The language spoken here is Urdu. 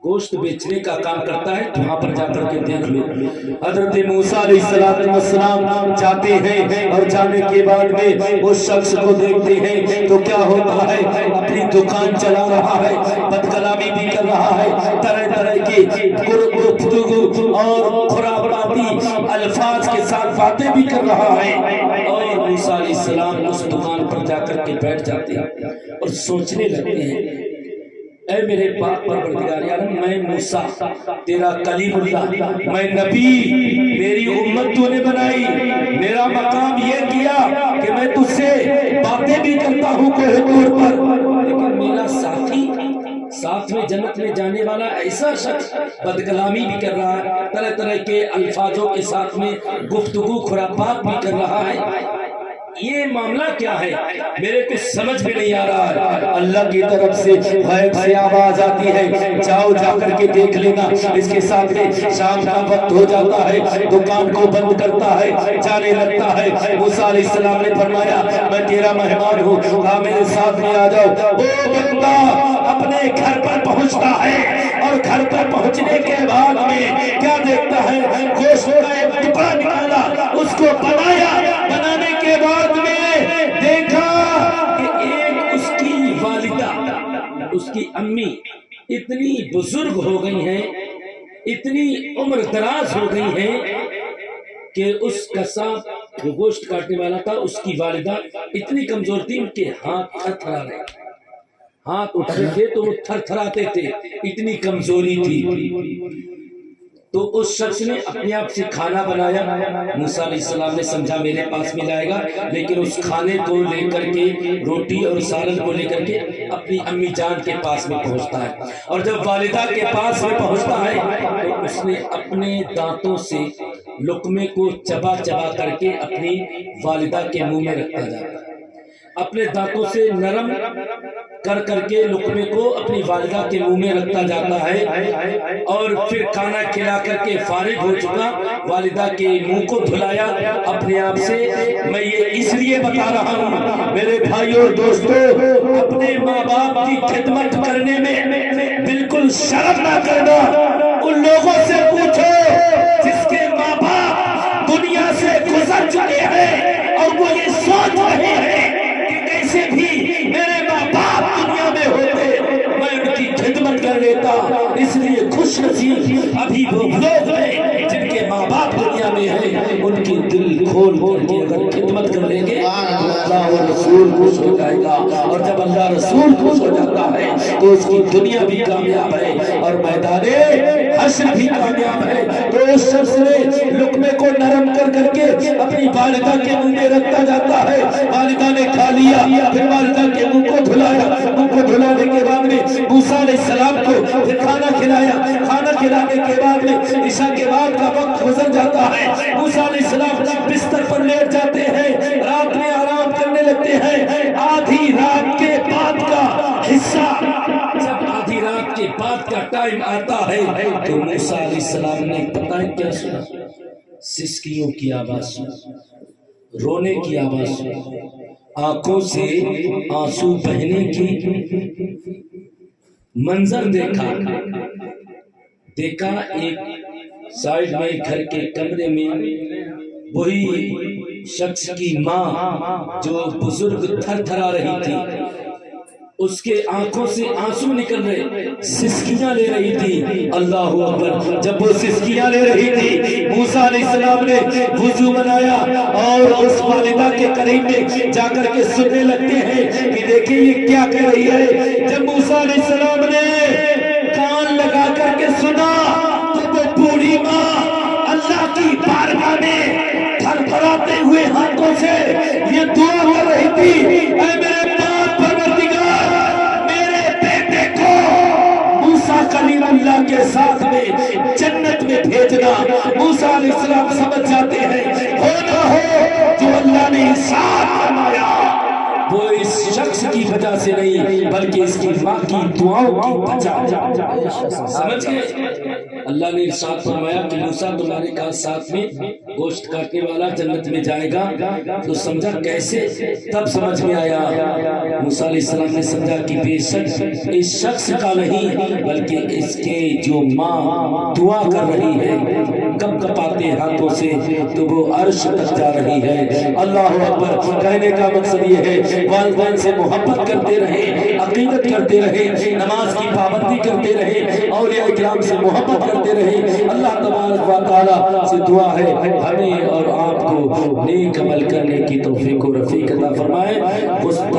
گوشت بیچنے کا کام کرتا ہے، وہاں پر جا کر کے دیکھ لو۔ حضرت موسیٰ علیہ السلام جاتے ہیں اور جانے کے بعد میں اس شخص کو دیکھتے ہیں تو کیا ہوتا ہے، اپنی دکان چلا رہا ہے، بد کلامی بھی کر رہا ہے، طرح طرح کی گفتگو اور خرافاتی الفاظ کے ساتھ باتیں بھی کر رہا ہے۔ اور موسیٰ علیہ السلام اس دکان پر جا کر کے بیٹھ جاتے ہیں اور سوچنے لگتے ہیں، اے میرے پاک پروردگار عالم، میں موسیٰ تیرا کلیم اللہ، میں نبی، میری امت تو نے بنائی، میرا مقام یہ کیا کہ میں تجھ سے باتیں بھی کرتا ہوں کوہ طور پر، لیکن میرا ساتھی ساتھ میں جنت میں جانے والا ایسا شخص بد کلامی بھی کر رہا ہے، طرح طرح کے الفاظوں کے ساتھ میں گفتگو خرافات بھی کر رہا ہے، یہ معاملہ کیا ہے؟ میرے کچھ سمجھ میں نہیں آ رہا ہے۔ اللہ کی طرف سے غیب سے آواز آتی ہے، جاؤ جا کر کے دیکھ لینا۔ اس کے ساتھ میں شام کا وقت ہو جاتا ہے، دکان کو بند کرتا ہے، جانے لگتا ہے۔ موسیٰ علیہ السلام نے فرمایا، میں تیرا مہمان ہوں، کہا میرے ساتھ میں آ جاؤ۔ وہ بندہ اپنے گھر پر پہنچتا ہے اور گھر پر پہنچنے کے بعد میں کیا دیکھتا ہے، گوشت کا ایک ٹکڑا نکالا، اس کو بنایا، بنانے کے بعد میں دیکھا کہ ایک اس کی والدہ، اس کی امی اتنی بزرگ ہو گئی ہیں، اتنی عمر دراز ہو گئی ہیں کہ اس قصاب جو گوشت کاٹنے والا تھا، اس کی والدہ اتنی کمزور تھی، ان کے ہاتھ تھر تھرا رہے، ہاتھ اٹھتے تھے تو وہ تھر تھراتے تھے، اتنی کمزوری تھی۔ تو اس شخص نے اپنے آپ سے کھانا بنایا۔ موسیٰ علیہ السلام نے سمجھا میرے پاس میں لائے گا، لیکن اس کھانے کو لے کر کے، روٹی اور سالن کو لے کر کے اپنی امی جان کے پاس میں پہنچتا ہے، اور جب والدہ کے پاس میں پہنچتا ہے تو اس نے اپنے دانتوں سے لقمے کو چبا چبا کر کے اپنی والدہ کے منہ میں رکھتا جاتا ہے، اپنے دانتوں سے نرم کر کر کے لقمے کو اپنی والدہ کے منہ میں رکھتا جاتا ہے، اور پھر کھانا کھلا کر کے فارغ ہو چکا، والدہ کے منہ کو دھلایا اپنے آپ سے۔ میں یہ اس لیے بتا رہا ہوں میرے بھائیوں اور دوستوں، اپنے ماں باپ کی خدمت کرنے میں بالکل شرم نہ کرنا۔ ان لوگوں سے پوچھو جس کے ماں باپ دنیا سے گزر چکے ہیں اور وہ یہ سوچ رہے ہیں کہ کیسے بھی میرے ماں باپ دنیا میں ہوتے میں ان کی خدمت کر لیتا۔ اس لیے خوش نصیب ابھی وہ لوگ ہیں جن کے ماں باپ دنیا میں ہیں، ان کی دل کھول کر کے اگر خدمت کر لیں گے تو اللہ و رسول خوش ہو جائے گا، اور جب اللہ رسول خوش ہو جاتا ہے تو اس کی دنیا بھی کامیاب ہے اور میدان حشر بھی کامیاب ہے۔ تو اس شخص نے لقمے کو نرم کر کر کے اپنی والدہ کے منہ میں رکھتا جاتا ہے، والدہ نے کھا لیا، پھر والدہ کے منہ کو دھلایا، منہ کو دھلانے کے بعد میں موسیٰ علیہ السلام کو پھر کھانا کھلایا، کھانا کھلانے کے بعد میں عشاء کے بعد کا وقت گزر جاتا ہے، موسیٰ علیہ السلام بستر پر لیٹ جاتے ہیں، رات میں آرام کرنے لگتے ہیں۔ آدھی رات کے بعد کا حصہ، جب آدھی رات کے بعد کا ٹائم آتا ہے تو موسیٰ علیہ السلام نے پتہ ہے کیا سنا؟ سسکیوں کی آواز سنا، رونے کی آواز سنا، آنکھوں سے آنسو بہنے کی منظر دیکھا۔ ایک سائیڈ میں گھر کے کمرے میں وہی شخص کی ماں جو بزرگ تھر تھرا رہی تھی، اس کے آنکھوں سے آنسو نکل رہے، سسکیاں لے رہی تھی۔ اللہ اکبر! جب وہ سسکیاں لے رہی تھی، موسیٰ علیہ السلام نے وضو بنایا اور اس والدہ کے قریب میں جا کر کے سننے لگتے ہیں کہ دیکھیں یہ کیا کہہ رہی ہے۔ جب موسیٰ علیہ السلام نے کان لگا کر کے سنا تو وہ بوڑھی ماں اللہ کی بارگاہ میں تھر تھراتے ہوئے ہاتھوں سے یہ دعا کر رہی تھی، اے میرے پاک پروردگار، میرے بیٹے کو موسیٰ کلیم اللہ کے ساتھ میں جنت میں بھیجنا۔ موسیٰ علیہ السلام سمجھ جاتے ہیں ہونا ہو جو اللہ نے ارشاد فرمایا وہ اس شخص کی وجہ سے نہیں بلکہ اس کی ماں کی دعاؤں کی وجہ۔ سمجھ گئے؟ اللہ نے ارشاد فرمایا کہ موسیٰ تمہارے ساتھ میں گوشت کاٹنے والا جنت میں جائے گا، تو سمجھا کیسے؟ تب سمجھ میں آیا موسیٰ علیہ السلام نے سمجھا کہ بے شک اس شخص کا نہیں بلکہ اس کے جو ماں دعا کر رہی ہے کب کپاتے ہاتھوں سے تو وہ عرش تک جا رہی ہے۔ اللہ اکبر۔ کہنے کا مقصد یہ ہے والدین سے محبت کرتے رہے، عقیدت کرتے رہے، نماز کی پابندی کرتے رہے، اولیاء کرام سے محبت کرتے رہے۔ اللہ تبارک و تعالی سے دعا ہے ہمیں اور آپ کو نیک عمل کرنے کی توفیق و رفیق عطا فرمائے۔